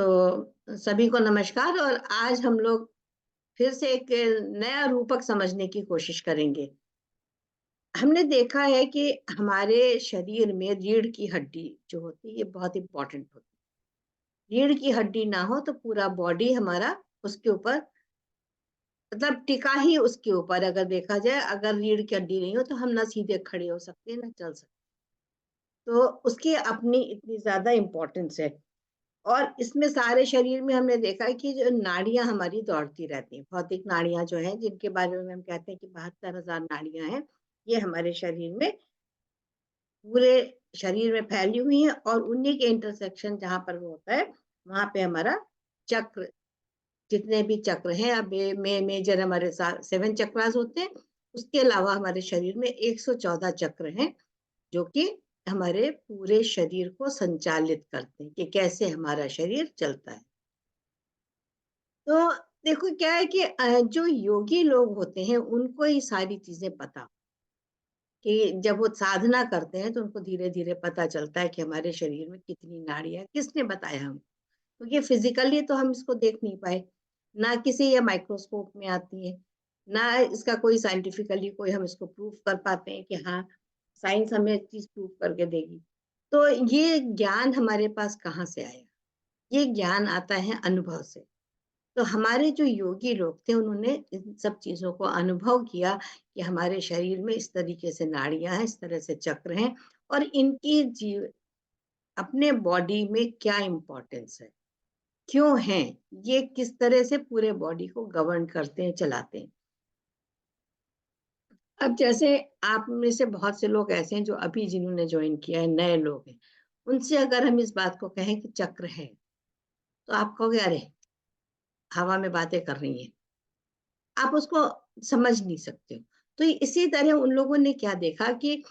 तो सभी को नमस्कार। और आज हम लोग फिर से एक नया रूपक समझने की कोशिश करेंगे। हमने देखा है कि हमारे शरीर में रीढ़ की हड्डी जो होती है ये बहुत इंपॉर्टेंट होती है। रीढ़ की हड्डी ना हो तो पूरा बॉडी हमारा उसके ऊपर मतलब टिका ही उसके ऊपर। अगर देखा जाए, अगर रीढ़ की हड्डी नहीं हो तो हम ना सीधे खड़े हो सकते ना चल सकते। तो उसकी अपनी इतनी ज्यादा इम्पोर्टेंस है। और इसमें सारे शरीर में हमने देखा है कि जो नाड़ियां हमारी दौड़ती रहती हैं, भौतिक नाड़ियां जो हैं, जिनके बारे में हम कहते हैं कि 72,000 नाड़ियां हैं, ये हमारे शरीर में पूरे शरीर में फैली हुई हैं। और उन्हीं के इंटरसेक्शन जहां पर वो होता है, वहां पे हमारा चक्र, जितने भी चक्र हैं, अब मेजर हमारे 7 चक्रास होते हैं। उसके अलावा हमारे शरीर में 114 चक्र हैं, जो कि हमारे पूरे शरीर को संचालित करते हैं कि कैसे हमारा शरीर चलता है। तो देखो क्या है कि जो योगी लोग होते हैं उनको ये सारी चीजें पता, कि जब वो साधना करते हैं तो उनको धीरे धीरे पता चलता है कि हमारे शरीर में कितनी नाड़ियां, किसने बताया हम, क्योंकि फिजिकली तो हम इसको देख नहीं पाए, ना किसी ये माइक्रोस्कोप में आती है, ना इसका कोई साइंटिफिकली कोई हम इसको प्रूफ कर पाते हैं कि हाँ साइंस हमें चीज प्रूफ करके देगी। तो ये ज्ञान हमारे पास कहाँ से आया? ये ज्ञान आता है अनुभव से। तो हमारे जो योगी लोग थे उन्होंने इन सब चीजों को अनुभव किया कि हमारे शरीर में इस तरीके से नाड़ियां हैं, इस तरह से चक्र हैं, और इनकी जीव अपने बॉडी में क्या इम्पोर्टेंस है, क्यों हैं, ये किस तरह से पूरे बॉडी को गवर्न करते हैं, चलाते हैं। अब जैसे आप में से बहुत से लोग ऐसे हैं जो अभी जिन्होंने ज्वाइन किया है, नए लोग हैं, उनसे अगर हम इस बात को कहें कि चक्र है, तो आप कहोगे अरे हवा में बातें कर रही हैं, आप उसको समझ नहीं सकते हो। तो इसी तरह उन लोगों ने क्या देखा कि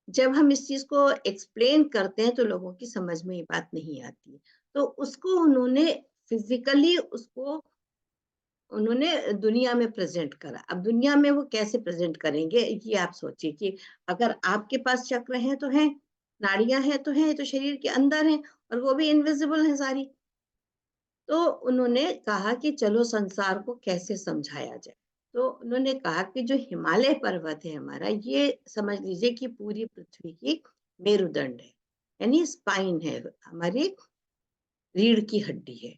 जब हम इस चीज को एक्सप्लेन करते हैं तो लोगों की समझ में ये बात नहीं आती है। तो उसको उन्होंने फिजिकली उसको उन्होंने दुनिया में प्रेजेंट करा। अब दुनिया में वो कैसे प्रेजेंट करेंगे, ये आप सोचिए कि अगर आपके पास चक्र हैं तो हैं, नाड़ियां हैं तो हैं, तो शरीर के अंदर हैं, और वो भी इनविजिबल है सारी। तो उन्होंने कहा कि चलो संसार को कैसे समझाया जाए। तो उन्होंने कहा कि जो हिमालय पर्वत है हमारा, ये समझ लीजिए कि पूरी पृथ्वी की मेरुदंड है, यानी स्पाइन है, हमारी रीढ़ की हड्डी है।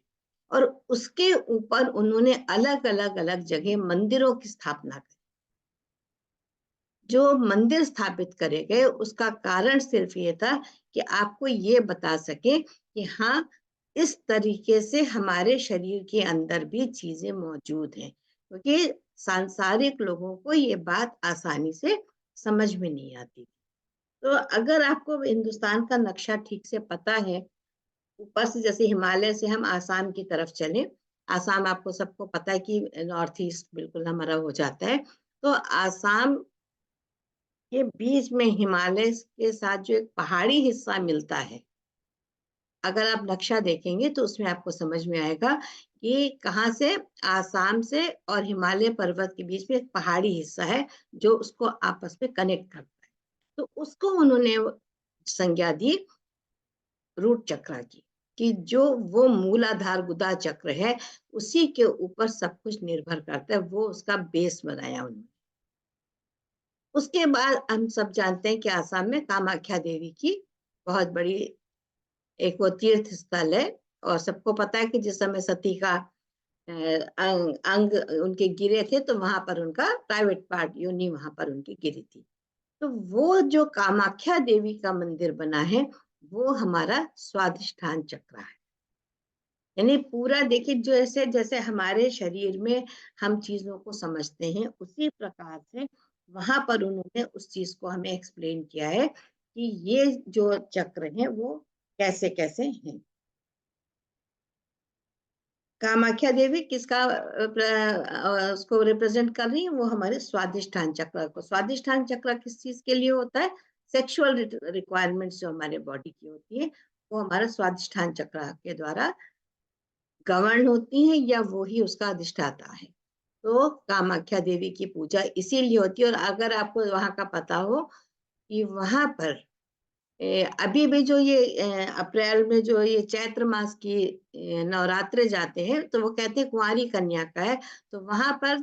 और उसके ऊपर उन्होंने अलग अलग अलग जगह मंदिरों की स्थापना की। जो मंदिर स्थापित करे गए उसका कारण सिर्फ ये था कि आपको ये बता सके कि हाँ इस तरीके से हमारे शरीर के अंदर भी चीजें मौजूद हैं, क्योंकि सांसारिक लोगों को ये बात आसानी से समझ में नहीं आती। तो अगर आपको हिंदुस्तान का नक्शा ठीक से पता है, ऊपर से जैसे हिमालय से हम आसाम की तरफ चले, आसाम आपको सबको पता है कि नॉर्थ ईस्ट बिल्कुल हमारा हो जाता है। तो आसाम के बीच में हिमालय के साथ जो एक पहाड़ी हिस्सा मिलता है, अगर आप नक्शा देखेंगे तो उसमें आपको समझ में आएगा कि कहाँ से आसाम से और हिमालय पर्वत के बीच में एक पहाड़ी हिस्सा है जो उसको आपस में कनेक्ट करता है। तो उसको उन्होंने संज्ञा दी रूट चक्र की, कि जो वो मूलाधार गुदा चक्र है उसी के ऊपर सब कुछ निर्भर करता है, वो उसका बेस बनाया उन्होंने। उसके बाद हम सब जानते हैं कि आसाम में कामाख्या देवी की बहुत बड़ी एक वो तीर्थ स्थल है। और सबको पता है कि जिस समय सती का अंग उनके गिरे थे तो वहां पर उनका प्राइवेट पार्ट योनि वहां पर उनकी गिरी थी। तो वो जो कामाख्या देवी का मंदिर बना है वो हमारा स्वादिष्ठान चक्र है। यानी पूरा देखिए, जैसे जैसे हमारे शरीर में हम चीजों को समझते हैं उसी प्रकार से वहां पर उन्होंने उस चीज को हमें एक्सप्लेन किया है कि ये जो चक्र हैं वो कैसे कैसे हैं। कामाख्या देवी किसका उसको रिप्रेजेंट कर रही है? वो हमारे स्वादिष्ठान चक्र को। स्वादिष्ठान चक्र किस चीज के लिए होता है? सेक्सुअल रिक्वायरमेंट्स जो हमारे बॉडी की होती है वो हमारा स्वादिष्ठान चक्र के द्वारा गवर्न होती है, या वो ही उसका अधिष्ठाता है। तो कामाख्या देवी की पूजा इसीलिए होती है। और अगर आपको वहां का पता हो कि वहां पर अभी भी जो ये अप्रैल में जो ये चैत्र मास की नवरात्रे जाते हैं, तो वो कहते हैं कुंवारी कन्या का है, तो वहां पर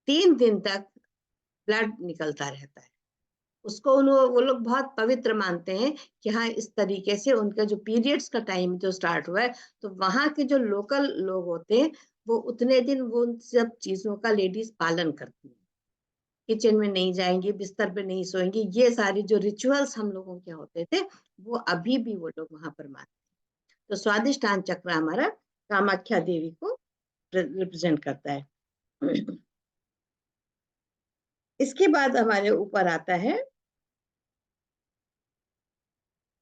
3 दिन तक ब्लड निकलता रहता है। उसको वो लोग बहुत पवित्र मानते हैं कि हाँ, इस तरीके से उनका जो पीरियड्स का टाइम जो स्टार्ट हुआ है, तो वहां के जो लोकल लोग होते हैं वो उतने दिन वो उन सब चीजों का लेडीज पालन करती हैं। किचन में नहीं जाएंगी, बिस्तर पे नहीं सोएंगी, ये सारी जो रिचुअल्स हम लोगों के होते थे वो अभी भी वो लोग वहां पर मानते हैं। तो स्वादिष्टान चक्र हमारा कामाख्या देवी को रिप्रेजेंट करता है। इसके बाद हमारे ऊपर आता है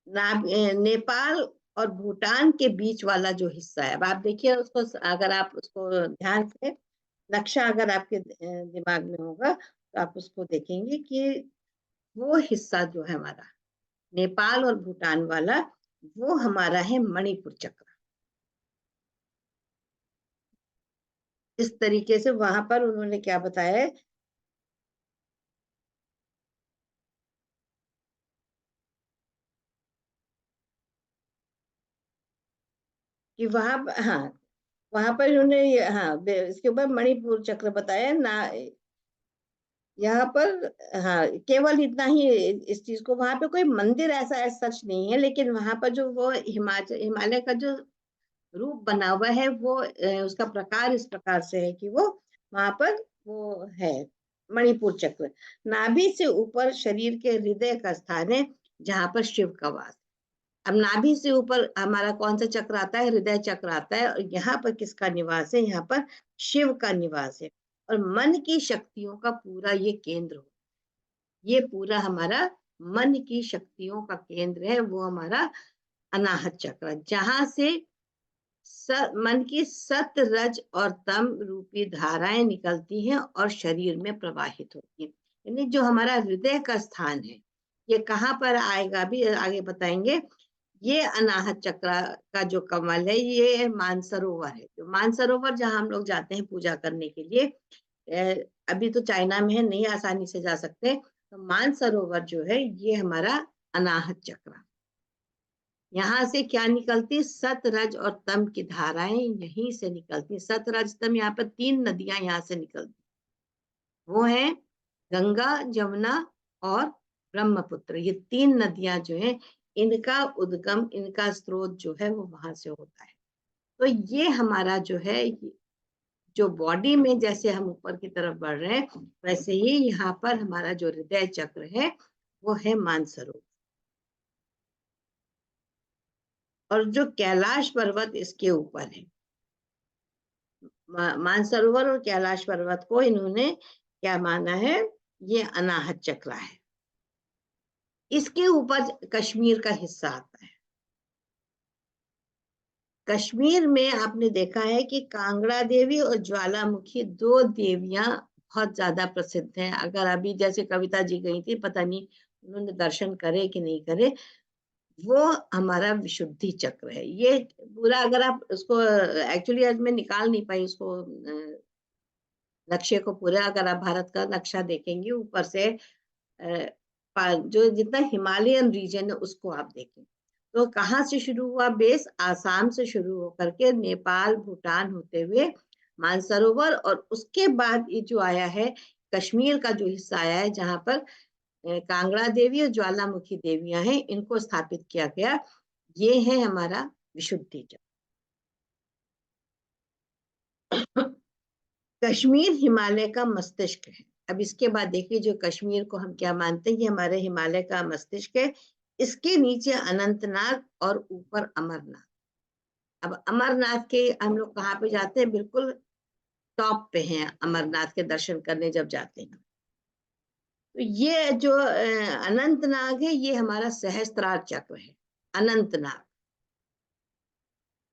नेपाल और भूटान के बीच वाला जो हिस्सा है। अब आप देखिए उसको, अगर आप उसको ध्यान से नक्शा अगर आपके दिमाग में होगा तो आप उसको देखेंगे कि वो हिस्सा जो है हमारा नेपाल और भूटान वाला, वो हमारा है मणिपुर चक्र। इस तरीके से वहां पर उन्होंने क्या बताया है कि हाँ, वहां पर इन्होंने हाँ इसके ऊपर मणिपुर चक्र बताया ना यहाँ पर। हाँ, केवल इतना ही इस चीज को, वहां पे कोई मंदिर ऐसा सच नहीं है, लेकिन वहां पर जो वो हिमालय का जो रूप बना हुआ है वो उसका प्रकार इस प्रकार से है कि वो वहां पर वो है मणिपुर चक्र। नाभि से ऊपर शरीर के हृदय का स्थान है जहां पर शिव का वास। अब नाभि से ऊपर हमारा कौन सा चक्र आता है? हृदय चक्र आता है। और यहाँ पर किसका निवास है? यहाँ पर शिव का निवास है। और मन की शक्तियों का पूरा ये केंद्र हो, ये पूरा हमारा मन की शक्तियों का केंद्र है, वो हमारा अनाहत चक्र, जहां से मन की सत रज और तम रूपी धाराएं निकलती हैं और शरीर में प्रवाहित होती हैं। यानी जो हमारा हृदय का स्थान है, ये कहाँ पर आएगा भी आगे बताएंगे। ये अनाहत चक्र का जो कमल है, ये मानसरोवर है। जो मानसरोवर जहाँ हम लोग जाते हैं पूजा करने के लिए, अभी तो चाइना में है, नहीं आसानी से जा सकते, तो मानसरोवर जो है ये हमारा अनाहत चक्र। यहाँ से क्या निकलती? सत रज और तम की धाराएं यहीं से निकलती। सत रज तम, यहाँ पर 3 नदियां यहाँ से निकलती, वो है गंगा, जमुना और ब्रह्मपुत्र। ये 3 नदियां जो है, इनका उद्गम, इनका स्रोत जो है वो वहां से होता है। तो ये हमारा जो है, जो बॉडी में जैसे हम ऊपर की तरफ बढ़ रहे हैं, वैसे ही यहाँ पर हमारा जो हृदय चक्र है वो है मानसरोवर। और जो कैलाश पर्वत इसके ऊपर है, मानसरोवर और कैलाश पर्वत को इन्होंने क्या माना है? ये अनाहत चक्र है। इसके ऊपर कश्मीर का हिस्सा आता है। कश्मीर में आपने देखा है कि कांगड़ा देवी और ज्वालामुखी 2 देवियां बहुत ज्यादा प्रसिद्ध हैं। अगर अभी जैसे कविता जी गई थी, पता नहीं उन्होंने दर्शन करे कि नहीं करे, वो हमारा विशुद्धि चक्र है। ये पूरा अगर आप उसको, एक्चुअली आज मैं निकाल नहीं पाई उसको नक्शे को पूरा, अगर आप भारत का नक्शा देखेंगे ऊपर से, जो जितना हिमालयन रीजन है उसको आप देखें, तो कहाँ से शुरू हुआ? बेस आसाम से शुरू होकर के नेपाल, भूटान होते हुए मानसरोवर, और उसके बाद ये जो आया है कश्मीर का जो हिस्सा आया है, जहां पर कांगड़ा देवी और ज्वालामुखी देवियां हैं, इनको स्थापित किया गया। ये है हमारा विशुद्धि चक्र। कश्मीर हिमालय का मस्तिष्क है। अब इसके बाद देखिए, जो कश्मीर को हम क्या मानते हैं, ये हमारे हिमालय का मस्तिष्क है। इसके नीचे अनंतनाग और ऊपर अमरनाथ। अब अमरनाथ के हम लोग कहाँ पे जाते हैं? बिल्कुल टॉप पे हैं अमरनाथ के दर्शन करने जब जाते हैं। तो ये जो अनंतनाग है, ये हमारा सहस्त्रार चक्र है, अनंतनाग।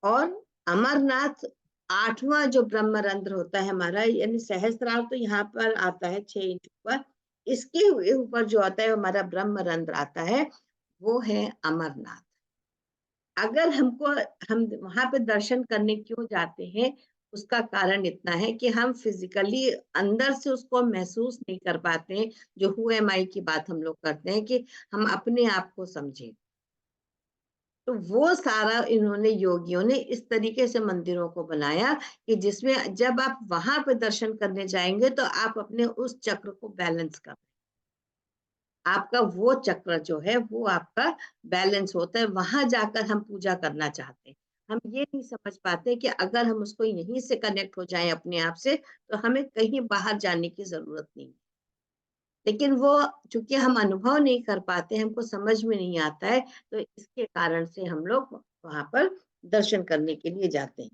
और अमरनाथ 8वां जो ब्रह्मरंध्र होता है हमारा, यानी सहस्त्रार तो यहाँ पर आता है 6 इंच ऊपर, इसके ऊपर जो आता है हमारा ब्रह्मरंध्र आता है, वो है अमरनाथ। अगर हमको, हम वहां पे दर्शन करने क्यों जाते हैं? उसका कारण इतना है कि हम फिजिकली अंदर से उसको महसूस नहीं कर पाते हैं। जो हु एम आई की बात हम लोग करते हैं कि हम अपने आप को समझें। तो वो सारा इन्होंने योगियों ने इस तरीके से मंदिरों को बनाया कि जिसमें जब आप वहां पे दर्शन करने जाएंगे तो आप अपने उस चक्र को बैलेंस कर, आपका वो चक्र जो है वो आपका बैलेंस होता है। वहां जाकर हम पूजा करना चाहते हैं, हम ये नहीं समझ पाते कि अगर हम उसको यहीं से कनेक्ट हो जाएं अपने आप से, तो हमें कहीं बाहर जाने की जरूरत नहीं। लेकिन वो चूंकि हम अनुभव नहीं कर पाते, हमको समझ में नहीं आता है, तो इसके कारण से हम लोग वहां पर दर्शन करने के लिए जाते हैं।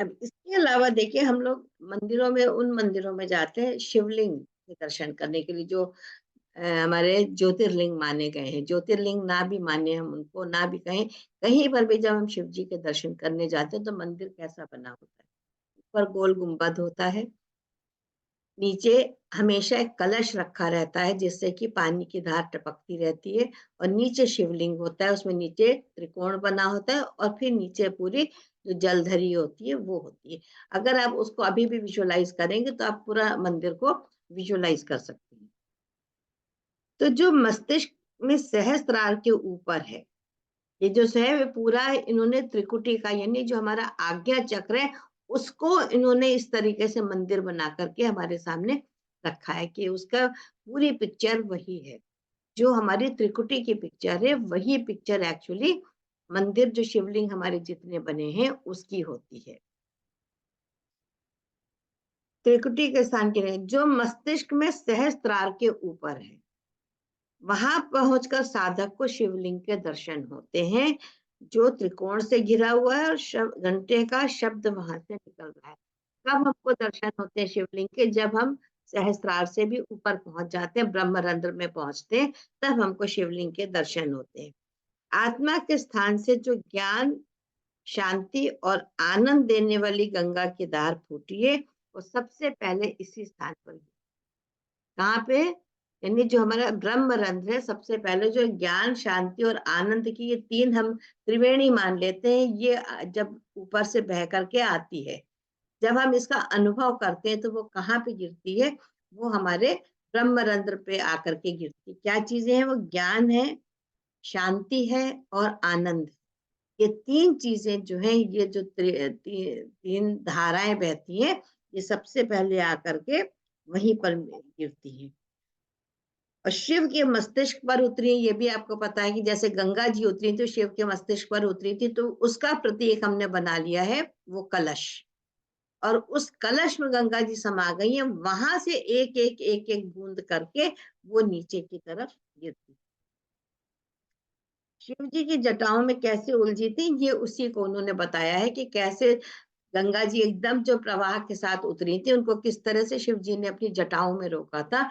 अब इसके अलावा देखिए, हम लोग मंदिरों में, उन मंदिरों में जाते हैं शिवलिंग के दर्शन करने के लिए, जो हमारे ज्योतिर्लिंग माने गए हैं। ज्योतिर्लिंग ना भी माने हम उनको, ना भी कहें, कहीं पर भी जब हम शिव जी के दर्शन करने जाते हैं तो मंदिर कैसा बना होता है? ऊपर गोल गुंबद होता है, नीचे हमेशा एक कलश रखा रहता है जिससे कि पानी की धार टपकती रहती है, और नीचे शिवलिंग होता है, उसमें नीचे त्रिकोण बना होता है, और फिर नीचे पूरी जो जलधरी होती है वो होती है। अगर आप उसको अभी भी विजुअलाइज करेंगे तो आप पूरा मंदिर को विजुअलाइज कर सकते हैं। तो जो मस्तिष्क में सहस्त्रार के ऊपर है, ये जो है वो पूरा इन्होंने त्रिकुटी का, यानी जो हमारा आज्ञा चक्र है, उसको इन्होंने इस तरीके से मंदिर बना करके हमारे सामने रखा है कि उसका पूरी पिक्चर वही है। जो हमारी त्रिकुटी की पिक्चर है, वही पिक्चर एक्चुअली मंदिर, जो शिवलिंग हमारे जितने बने हैं उसकी होती है। त्रिकुटी के स्थान के लिए जो मस्तिष्क में सहस्त्रार के ऊपर है, वहां पहुंचकर साधक को शिवलिंग के दर्शन होते हैं, जो त्रिकोण से घिरा हुआ है, और घंटे का शब्द वहां से निकल रहा है। कब हमको दर्शन होते हैं शिवलिंग के? जब हम सहस्त्रार से भी ऊपर पहुंच जाते हैं, ब्रह्मरंध्र में पहुंचते हैं, तब हमको शिवलिंग के दर्शन होते हैं। आत्मा के स्थान से जो ज्ञान, शांति और आनंद देने वाली गंगा की धार फूटी है, वो सबसे पहले इसी स्थान पर। कहाँ पे? यानी जो हमारा ब्रह्म रंध्र है, सबसे पहले जो ज्ञान, शांति और आनंद की ये तीन हम त्रिवेणी मान लेते हैं, ये जब ऊपर से बह करके आती है, जब हम इसका अनुभव करते हैं, तो वो कहाँ पे गिरती है? वो हमारे ब्रह्म रंध्र पे आकर के गिरती। क्या चीजें हैं वो? ज्ञान है, शांति है और आनंद। ये तीन चीजें जो है, ये जो तीन धाराएं बहती हैं, ये सबसे पहले आकर के वहीं पर गिरती हैं। और शिव के मस्तिष्क पर उतरी, ये भी आपको पता है कि जैसे गंगा जी उतरी तो शिव के मस्तिष्क पर उतरी थी, तो उसका प्रतीक हमने बना लिया है वो कलश। और उस कलश में गंगा जी समा गई है, वहां से एक एक बूंद करके वो नीचे की तरफ गिरती। शिव जी की जटाओं में कैसे उलझी थी, ये उसी को उन्होंने बताया है कि कैसे गंगा जी एकदम जो प्रवाह के साथ उतरी थी, उनको किस तरह से शिव जी ने अपनी जटाओं में रोका था।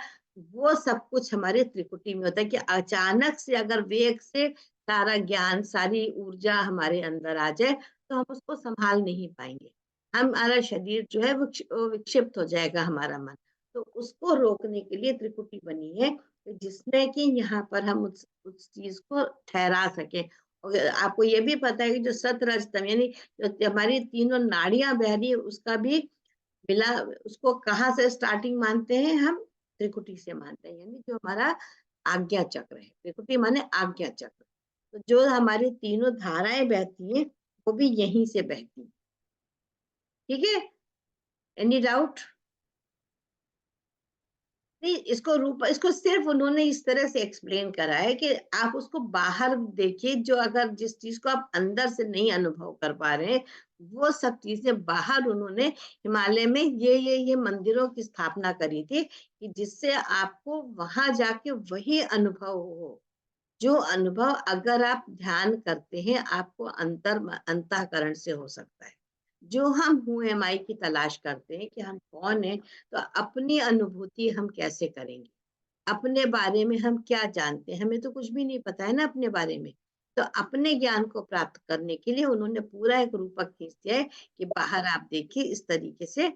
वो सब कुछ हमारे त्रिकुटी में होता है कि अचानक से अगर वेग से सारा ज्ञान, सारी ऊर्जा हमारे अंदर आ जाए, तो हम उसको संभाल नहीं पाएंगे। हमारा शरीर जो है वो विक्षिप्त हो जाएगा, हमारा मन। तो उसको रोकने के लिए त्रिकुटी बनी है, जिसमें कि यहाँ पर हम उस चीज को ठहरा सके। और आपको ये भी पता है कि जो सत रज तम, यानी जो हमारी तीनों नाड़ियां बह रही है, उसका भी मिला, उसको कहाँ से स्टार्टिंग मानते हैं हम? त्रिकुटी से मानते हैं, यानी जो हमारा आज्ञा चक्र है। त्रिकुटी माने आज्ञा चक्र। तो जो हमारी तीनों धाराएं बहती हैं, वो भी यहीं से बहती। ठीक है? Any doubt? नहीं, इसको सिर्फ उन्होंने इस तरह से एक्सप्लेन करा है कि आप उसको बाहर देखिए, जो अगर जिस चीज को आप अंदर से नहीं अनुभव कर पा रहे हैं, वो सब चीजें बाहर उन्होंने हिमालय में ये मंदिरों की स्थापना करी थी, कि जिससे आपको वहां जाके वही अनुभव हो। जो अनुभव अगर आप ध्यान करते हैं, आपको अंतःकरण से हो सकता है। जो हम हु एम आई की तलाश करते हैं कि हम कौन है, तो अपनी अनुभूति हम कैसे करेंगे? अपने बारे में हम क्या जानते हैं? हमें तो कुछ भी नहीं पता है ना अपने बारे में। तो अपने ज्ञान को प्राप्त करने के लिए उन्होंने पूरा एक रूपक खींच दिया है कि बाहर आप देखिए, इस तरीके से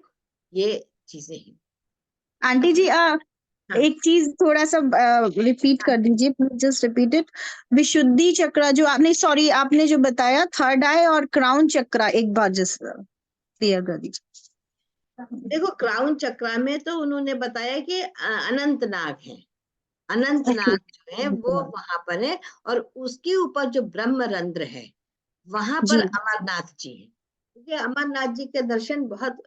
ये चीजें हैं। आंटी जी हाँ, एक चीज थोड़ा सा रिपीट कर दीजिए, प्लीज जस्ट रिपीट इट। विशुद्धि चक्र जो आपने, सॉरी, आपने जो बताया थर्ड आई और क्राउन चक्र, एक बार जस्ट। क्लियर कर दीजिए। देखो क्राउन चक्रा में तो उन्होंने बताया कि अनंतनाग है, ओके। अनंतनाग जो है वो वहां पर है, और उसके ऊपर जो ब्रह्मरंध्र है वहां पर जी अमरनाथ जी है। क्योंकि अमरनाथ जी के दर्शन बहुत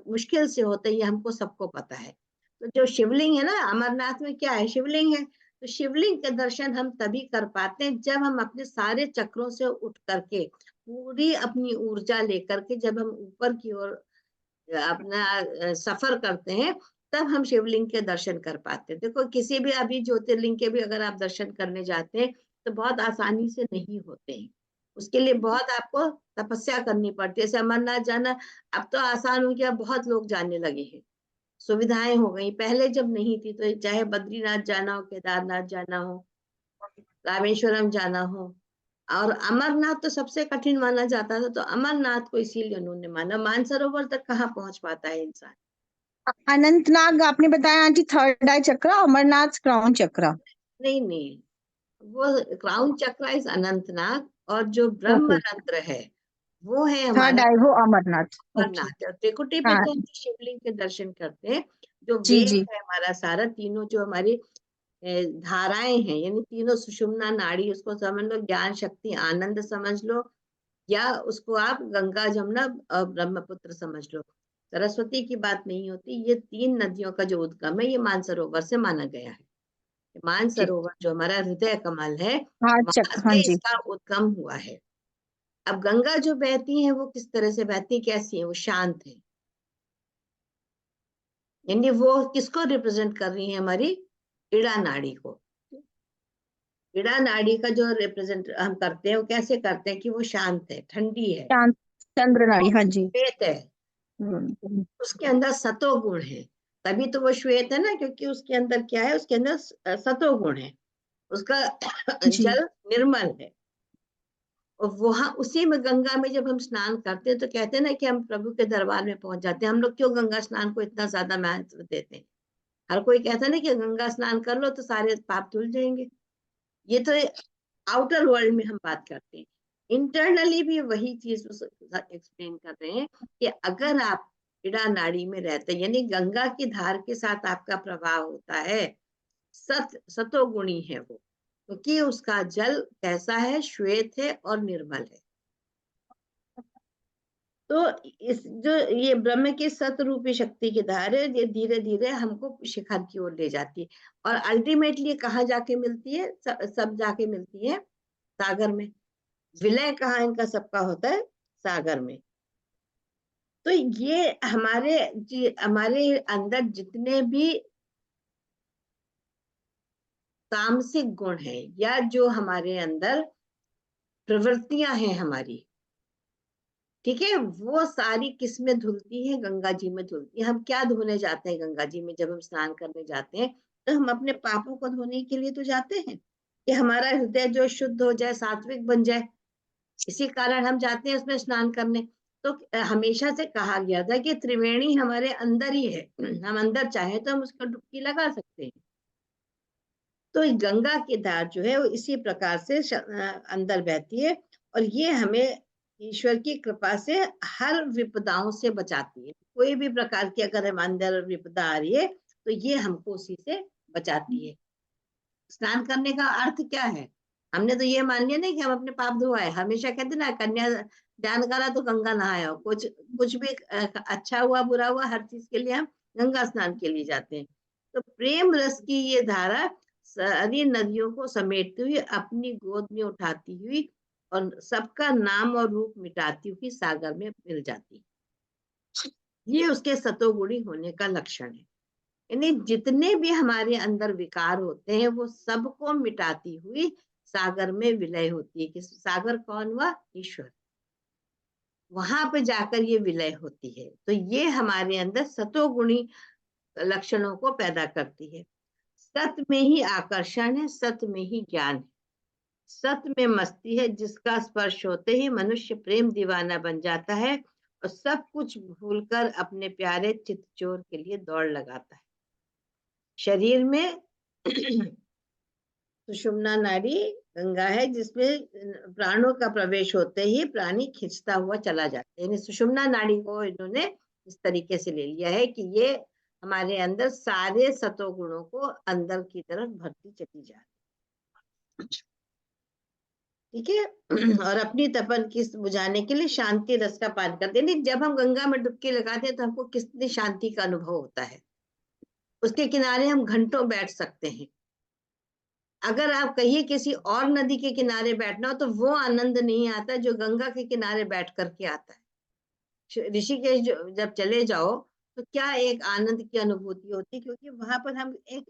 मुश्किल से होते हैं, ये हमको सबको पता है। तो जो शिवलिंग है ना, अमरनाथ में क्या है, शिवलिंग है। तो शिवलिंग के दर्शन हम तभी कर पाते हैं जब हम अपने सारे चक्रों से उठ करके, पूरी अपनी ऊर्जा लेकर के, जब हम ऊपर की ओर अपना सफर करते हैं, तब हम शिवलिंग के दर्शन कर पाते हैं। देखो किसी भी अभी ज्योतिर्लिंग के भी अगर आप दर्शन करने जाते हैं तो बहुत आसानी से नहीं होते हैं, उसके लिए बहुत आपको तपस्या करनी पड़ती है। जैसे अमरनाथ जाना अब तो आसान हो गया, बहुत लोग जाने लगे हैं, सुविधाएं हो गई। पहले जब नहीं थी, तो चाहे बद्रीनाथ जाना हो, केदारनाथ जाना हो, रामेश्वरम जाना हो, और अमरनाथ तो सबसे कठिन माना जाता था, तो अमरनाथ को इसीलिए उन्होंने माना। मानसरोवर तक कहाँ पहुंच पाता है इंसान। अनंतनाग आपने बताया आंटी थर्ड आई चक्र, अमरनाथ क्राउन चक्र। नहीं नहीं, वो क्राउन चक्र इज अनंतनाग, और जो ओके, ब्रह्मरंध्र है वो है थर्ड हमारा आई वो अमरनाथ। ओके। अमरनाथ। और त्रिकुटी पे हाँ तो हम शिवलिंग के दर्शन करते हैं। जो जी वेद जी। है हमारा सारा, तीनों जो हमारी धाराएं हैं, यानी तीनों सुषुम्ना नाड़ी, उसको समझ लो, ज्ञान शक्ति आनंद समझ लो, या उसको आप गंगा जमुना और ब्रह्मपुत्र समझ लो। सरस्वती की बात नहीं होती। ये तीन नदियों का जो उद्गम है, ये मानसरोवर से माना गया है। जी मानसरोवर जो हमारा हृदय कमल है, हाँ वहां चक्र, हाँ से जी। इसका उद्गम हुआ है। अब गंगा जो बहती है वो किस तरह से बहती, कैसी है, वो शांत है। यानी वो किसको रिप्रेजेंट कर रही है, हमारी इड़ा नाड़ी को। इड़ा नाड़ी का जो रिप्रेजेंट हम करते हैं, वो कैसे करते हैं कि वो शांत है, ठंडी है, चांद, चंद्र नाड़ी, हाँ जी। श्वेत है, उसके अंदर सतो गुण है। तभी तो वो श्वेत है ना, क्योंकि उसके अंदर क्या है, उसके अंदर सतो गुण है, उसका जी जल निर्मल है। और वहां उसी में गंगा में जब हम स्नान करते हैं, तो कहते हैं ना कि हम प्रभु के दरबार में पहुंच जाते हैं। हम लोग क्यों गंगा स्नान को इतना ज्यादा महत्व देते हैं? हर कोई कहता है ना कि गंगा स्नान कर लो तो सारे पाप धुल जाएंगे। ये तो आउटर वर्ल्ड में हम बात करते हैं। इंटरनली भी वही चीज एक्सप्लेन कर रहे हैं कि अगर आप इड़ा नाड़ी में रहते हैं, यानी गंगा की धार के साथ आपका प्रवाह होता है, सतोगुणी है वो, क्योंकि उसका जल कैसा है, श्वेत है और निर्मल है। तो इस जो ये ब्रह्म की सतरूपी शक्ति की धार है, ये धीरे धीरे हमको शिखर की ओर ले जाती है। और अल्टीमेटली कहाँ जाके मिलती है, सब जाके मिलती है सागर में। विलय कहाँ इनका सबका होता है, सागर में। तो ये हमारे अंदर जितने भी तामसिक गुण हैं, या जो हमारे अंदर प्रवृत्तियां हैं हमारी, ठीक है, वो सारी किस में धुलती है, गंगा जी में धुलती है। हम क्या धोने जाते हैं गंगा जी में, जब हम स्नान करने जाते हैं, तो हम अपने पापों को धोने के लिए तो जाते हैं, कि हमारा हृदय जो शुद्ध हो जाए, सात्विक बन जाए। इसी कारण हम जाते हैं उसमें स्नान करने। तो हमेशा से कहा गया था कि त्रिवेणी हमारे अंदर ही है, हम अंदर चाहे तो हम उसको डुबकी लगा सकते हैं। तो गंगा की धार जो है वो इसी प्रकार से अंदर बहती है, और ये हमें ईश्वर की कृपा से हर विपदाओं से बचाती है। कोई भी प्रकार की अगर हम अंदर विपदा आ रही है, तो ये हमको उसी से बचाती है। स्नान करने का अर्थ क्या है? हमने तो ये मान लिया नहीं कि हम अपने पाप धोआए। हमेशा कहते ना, कन्या दान करा तो गंगा नहाया हो। कुछ कुछ भी अच्छा हुआ बुरा हुआ, हर चीज के लिए हम गंगा स्नान के लिए जाते हैं। तो प्रेम रस की ये धारा सारी नदियों को समेटती हुई, अपनी गोद में उठाती हुई, और सबका नाम और रूप मिटाती हुई सागर में मिल जाती है। ये उसके सतोगुणी होने का लक्षण है। यानी जितने भी हमारे अंदर विकार होते हैं, वो सबको मिटाती हुई सागर में विलय होती है। कि सागर कौन हुआ, ईश्वर। वहां पे जाकर ये विलय होती है। तो ये हमारे अंदर सतोगुणी लक्षणों को पैदा करती है। सत में ही आकर्षण है, सत में ही ज्ञान है, सत में मस्ती है, जिसका स्पर्श होते ही मनुष्य प्रेम दीवाना बन जाता है, और सब कुछ भूलकर अपने प्यारे चितचोर के लिए दौड़ लगाता है। शरीर में सुषुम्ना नाड़ी गंगा है जिसमें प्राणों का प्रवेश होते ही प्राणी खिंचता हुआ चला जाता है। यानी सुषुम्ना नाड़ी को इन्होंने इस तरीके से ले लिया है कि ये हमारे अंदर सारे सतो गुणों को अंदर की तरफ भरती चली जा रही है। ठीक है। और अपनी तपन की बुझाने के लिए शांति रस का पान करते हैं। जब हम गंगा में डुबकी लगाते हैं तो हमको कितनी शांति का अनुभव होता है। उसके किनारे हम घंटों बैठ सकते हैं। अगर आप कहिए किसी और नदी के किनारे बैठना हो तो वो आनंद नहीं आता जो गंगा के किनारे बैठ करके आता है। ऋषिकेश जब चले जाओ तो क्या एक आनंद की अनुभूति होती, क्योंकि वहां पर हम एक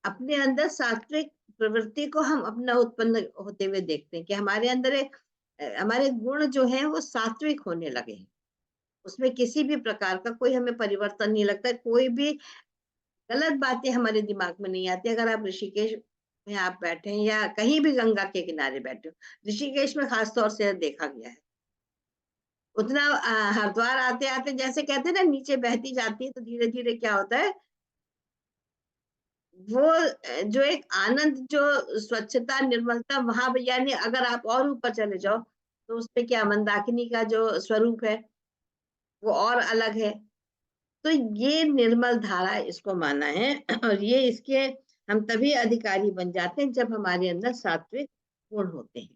अपने अंदर सात्विक प्रवृत्ति को हम अपना उत्पन्न होते हुए देखते हैं कि हमारे अंदर एक हमारे गुण जो है वो सात्विक होने लगे हैं। उसमें किसी भी प्रकार का कोई हमें परिवर्तन नहीं लगता, कोई भी गलत बातें हमारे दिमाग में नहीं आती। अगर आप ऋषिकेश में आप बैठे हैं या कहीं भी गंगा के किनारे बैठे हो, ऋषिकेश में खास तौर से देखा गया है उतना हरिद्वार आते आते जैसे कहते हैं ना नीचे बहती जाती है तो धीरे धीरे क्या होता है वो जो एक आनंद जो स्वच्छता निर्मलता वहां, यानी अगर आप और ऊपर चले जाओ तो उसमें क्या मंदाकिनी का जो स्वरूप है वो और अलग है। तो ये निर्मल धारा इसको माना है और ये इसके हम तभी अधिकारी बन जाते हैं जब हमारे अंदर सात्विक गुण होते हैं।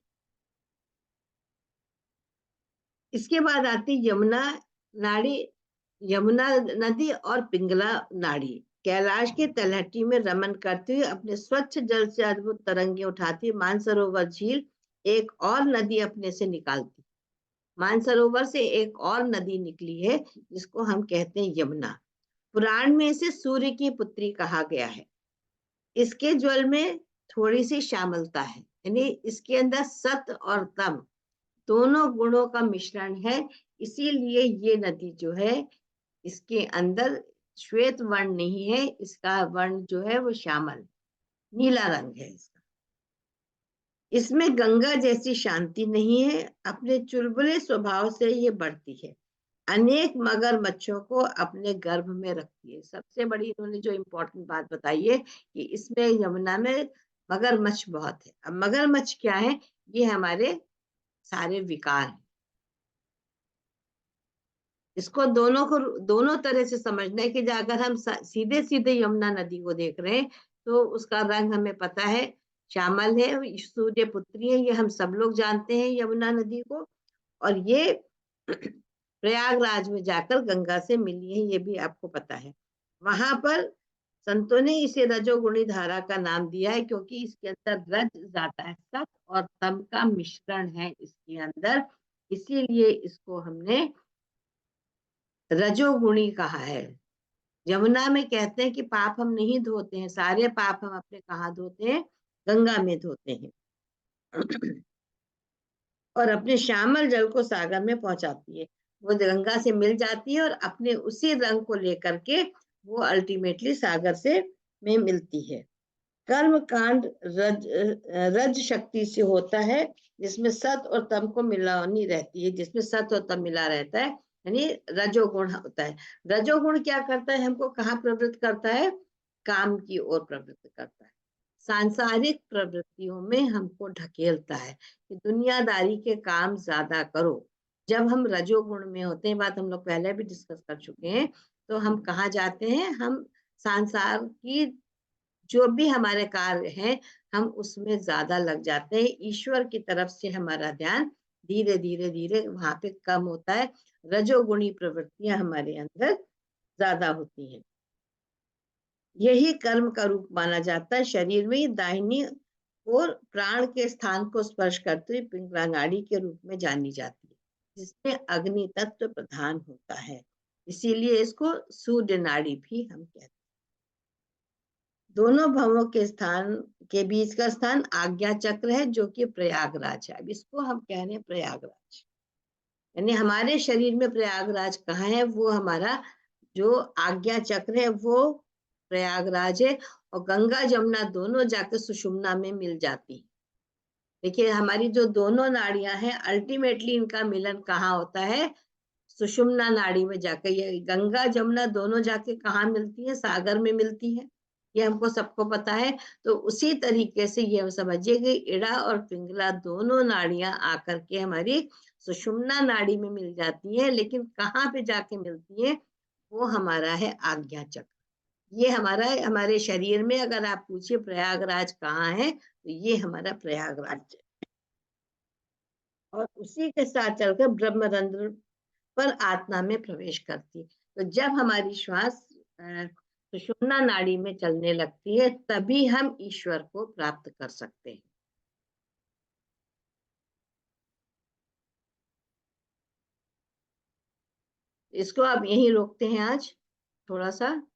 इसके बाद आती यमुना नाड़ी, यमुना नदी और पिंगला नाड़ी कैलाश की तलहटी में रमन करती हुई अपने स्वच्छ जल से अद्भुत तरंगे उठाती मानसरोवर झील एक और नदी अपने से निकालती। मानसरोवर से एक और नदी निकली है जिसको हम कहते हैं यमुना। पुराण में इसे सूर्य की पुत्री कहा गया है। इसके ज्वल में थोड़ी सी श्यामलता है, यानी इसके अंदर सत और तम दोनों गुणों का मिश्रण है। इसीलिए ये नदी जो है इसके अंदर श्वेत वर्ण नहीं है, इसका वर्ण जो है वो श्यामल नीला रंग है इसका। इसमें गंगा जैसी शांति नहीं है, अपने चुलबुले स्वभाव से ये बढ़ती है, अनेक मगरमच्छों को अपने गर्भ में रखती है। सबसे बड़ी इन्होंने जो इम्पोर्टेंट बात बताई है कि इसमें यमुना में मगरमच्छ बहुत है। अब मगरमच्छ क्या है, ये हमारे सारे विकार हैं। इसको दोनों तरह से समझना है कि अगर हम सीधे सीधे यमुना नदी को देख रहे हैं तो उसका रंग हमें पता है श्यामल है, सूर्य पुत्री है, ये हम सब लोग जानते हैं यमुना नदी को। और ये प्रयागराज में जाकर गंगा से मिली है, ये भी आपको पता है। वहां पर संतों ने इसे रजोगुणी धारा का नाम दिया है क्योंकि इसके अंदर रज जाता है, सत और तम का मिश्रण है इसके अंदर, इसीलिए इसको हमने रजोगुणी कहा है। यमुना में कहते हैं कि पाप हम नहीं धोते हैं, सारे पाप हम अपने कहाँ धोते हैं, गंगा में धोते हैं। और अपने श्यामल जल को सागर में पहुंचाती है, वो गंगा से मिल जाती है और अपने उसी रंग को लेकर के वो अल्टीमेटली सागर से में मिलती है। कर्म कांड रज शक्ति से होता है जिसमें सत और तम को मिलानी रहती है, जिसमें सत और तम मिला रहता है, यानी रजोगुण होता है। रजोगुण क्या करता है, हमको कहाँ प्रवृत्त करता है, काम की ओर प्रवृत्त करता है, सांसारिक प्रवृत्तियों में हमको ढकेलता है कि दुनियादारी के काम ज्यादा करो। जब हम रजोगुण में होते हैं, बात हम लोग पहले भी डिस्कस कर चुके हैं, तो हम कहाँ जाते हैं, हम संसार की जो भी हमारे कार्य हैं हम उसमें ज्यादा लग जाते हैं, ईश्वर की तरफ से हमारा ध्यान धीरे धीरे धीरे वहां पे कम होता है, रजोगुणी प्रवृत्तियां हमारे अंदर ज्यादा होती हैं। यही कर्म का रूप माना जाता है। शरीर में दाहिनी और प्राण के स्थान को स्पर्श करते हुए पिंगला नाड़ी के रूप में जानी जाती है, जिसमें अग्नि तत्व प्रधान होता है, इसीलिए इसको सूर्य नाड़ी भी हम कहते हैं। दोनों भवों के स्थान के बीच का स्थान आज्ञा चक्र है जो कि प्रयागराज है। अब इसको हम कह रहे हैं प्रयागराज, यानी हमारे शरीर में प्रयागराज कहाँ है, वो हमारा जो आज्ञा चक्र है वो प्रयागराज है। और गंगा जमुना दोनों जाकर सुषुम्ना में मिल जाती है। देखिए हमारी जो दोनों नाड़ियां हैं अल्टीमेटली इनका मिलन कहाँ होता है, सुषुम्ना नाड़ी में जाकर। ये गंगा जमुना दोनों जाके कहाँ मिलती है, सागर में मिलती है। ये हमको सबको पता है। तो उसी तरीके से ये हम समझिए कि इड़ा और पिंगला दोनों नाड़ियां आकर के हमारी सुषुम्ना नाड़ी में मिल जाती हैं, लेकिन कहाँ पे जाके मिलती है, वो हमारा है आज्ञा चक्र। ये हमारा हमारे शरीर में अगर आप पूछिए प्रयागराज कहाँ है, तो ये हमारा प्रयागराज है। और उसी के साथ चलकर ब्रह्मरंध्र पर आत्मा में प्रवेश करती है। तो जब हमारी श्वास सुषुम्ना नाड़ी में चलने लगती है, तभी हम ईश्वर को प्राप्त कर सकते हैं। इसको अब यहीं रोकते हैं आज थोड़ा सा।